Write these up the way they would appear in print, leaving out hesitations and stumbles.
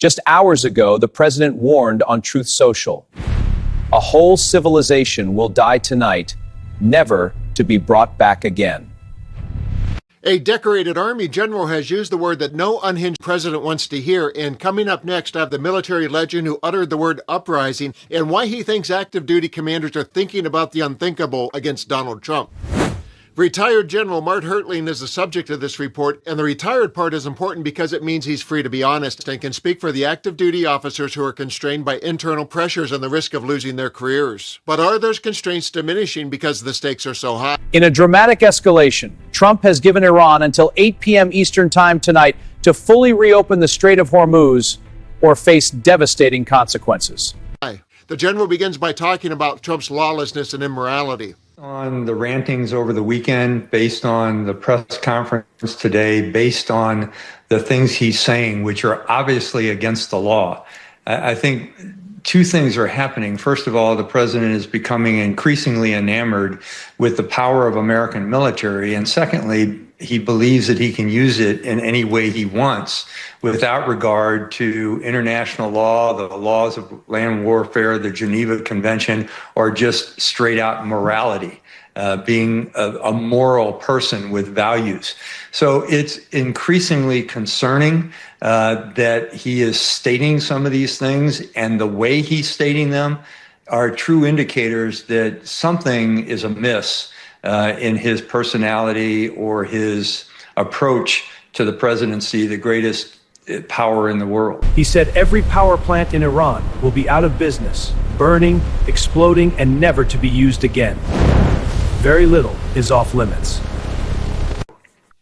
Just hours ago, the president warned on Truth Social, "A whole civilization will die tonight, never to be brought back again." A decorated Army general has used the word that no unhinged president wants to hear. And coming up next, I have the military legend who uttered the word uprising and why he thinks active duty commanders are thinking about the unthinkable against Donald Trump. Retired General Mart Hertling is the subject of this report, and the retired part is important because it means he's free to be honest and can speak for the active duty officers who are constrained by internal pressures and the risk of losing their careers. But are those constraints diminishing because the stakes are so high? In a dramatic escalation, Trump has given Iran until 8 p.m. Eastern Time tonight to fully reopen the Strait of Hormuz or face devastating consequences. The general begins by talking about Trump's lawlessness and immorality. On the rantings over the weekend, based on the press conference today, based on the things he's saying, which are obviously against the law, I think two things are happening. First of all, the president is becoming increasingly enamored with the power of American military. And secondly, he believes that he can use it in any way he wants without regard to international law, the laws of land warfare, the Geneva Convention, or just straight out morality, being a moral person with values. So it's increasingly concerning that he is stating some of these things, and the way he's stating them are true indicators that something is amiss in his personality or his approach to the presidency, the greatest power in the world. He said every power plant in Iran will be out of business, burning, exploding, and never to be used again. Very little is off limits.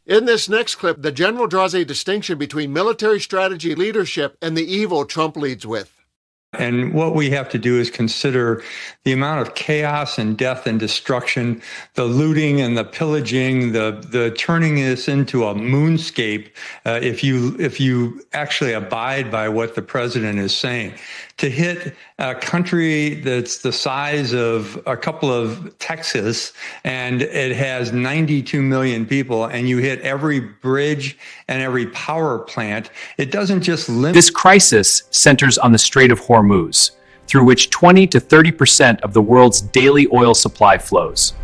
In this next clip, the general draws a distinction between military strategy leadership and the evil Trump leads with. And what we have to do is consider the amount of chaos and death and destruction, the looting and the pillaging, the turning this into a moonscape, if you actually abide by what the president is saying. To hit a country that's the size of a couple of Texas, and it has 92 million people, and you hit every bridge and every power plant, it doesn't just limit. This crisis centers on the Strait of Hormuz, through which 20 to 30% of the world's daily oil supply flows.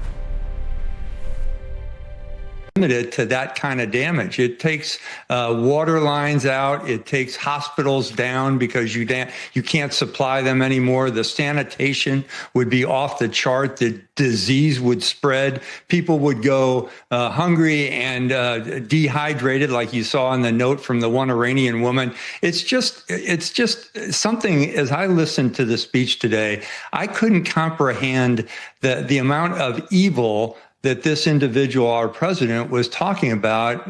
Limited to that kind of damage. It takes water lines out. It takes hospitals down because you can't supply them anymore. The sanitation would be off the chart. The disease would spread. People would go hungry and dehydrated, like you saw in the note from the one Iranian woman. It's just something. As I listened to the speech today, I couldn't comprehend the amount of evil that this individual, our president, was talking about,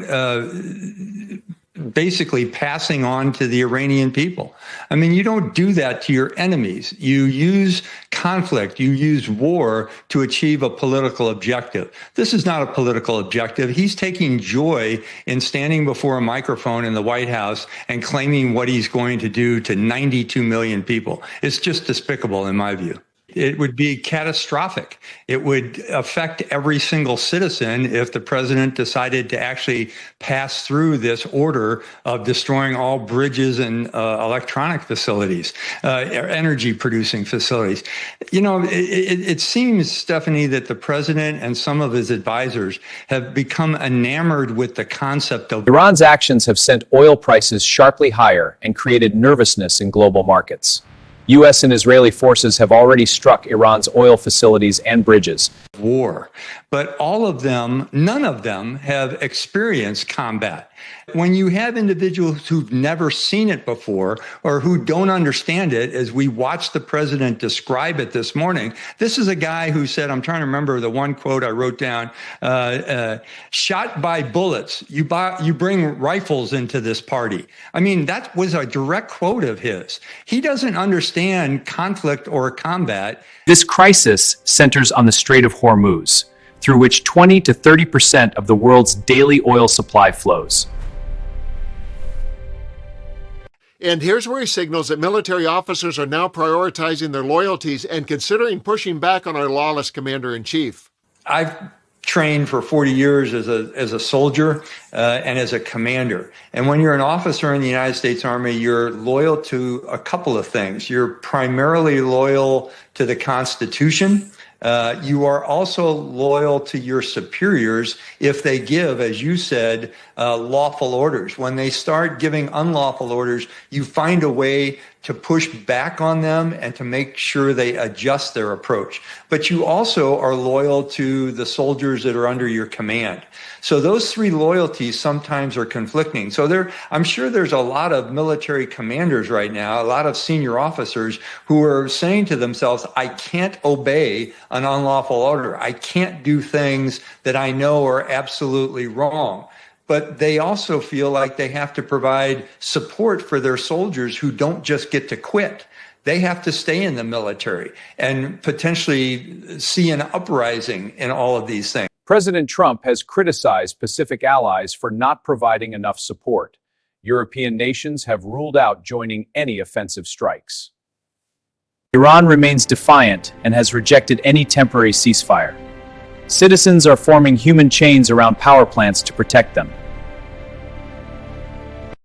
basically passing on to the Iranian people. I mean, you don't do that to your enemies. You use conflict, you use war to achieve a political objective. This is not a political objective. He's taking joy in standing before a microphone in the White House and claiming what he's going to do to 92 million people. It's just despicable in my view. It would be catastrophic. It would affect every single citizen if the president decided to actually pass through this order of destroying all bridges and electronic facilities, energy producing facilities. You know, it seems, Stephanie, that the president and some of his advisors have become enamored with the concept of Iran's actions have sent oil prices sharply higher and created nervousness in global markets. U.S. and Israeli forces have already struck Iran's oil facilities and bridges. War, but none of them have experienced combat. When you have individuals who've never seen it before or who don't understand it, as we watched the president describe it this morning, this is a guy who said, I'm trying to remember the one quote I wrote down, shot by bullets, you bring rifles into this party. I mean, that was a direct quote of his. He doesn't understand conflict or combat. This crisis centers on the Strait of Hormuz, through which 20 to 30% of the world's daily oil supply flows. And here's where he signals that military officers are now prioritizing their loyalties and considering pushing back on our lawless commander-in-chief. I've trained for 40 years as a soldier and as a commander. And when you're an officer in the United States Army, you're loyal to a couple of things. You're primarily loyal to the Constitution. You are also loyal to your superiors if they give, as you said, lawful orders. When they start giving unlawful orders, you find a way to push back on them and to make sure they adjust their approach. But you also are loyal to the soldiers that are under your command. So those three loyalties sometimes are conflicting. So I'm sure there's a lot of military commanders right now, a lot of senior officers who are saying to themselves, I can't obey an unlawful order. I can't do things that I know are absolutely wrong. But they also feel like they have to provide support for their soldiers who don't just get to quit. They have to stay in the military and potentially see an uprising in all of these things. President Trump has criticized Pacific allies for not providing enough support. European nations have ruled out joining any offensive strikes. Iran remains defiant and has rejected any temporary ceasefire. Citizens are forming human chains around power plants to protect them.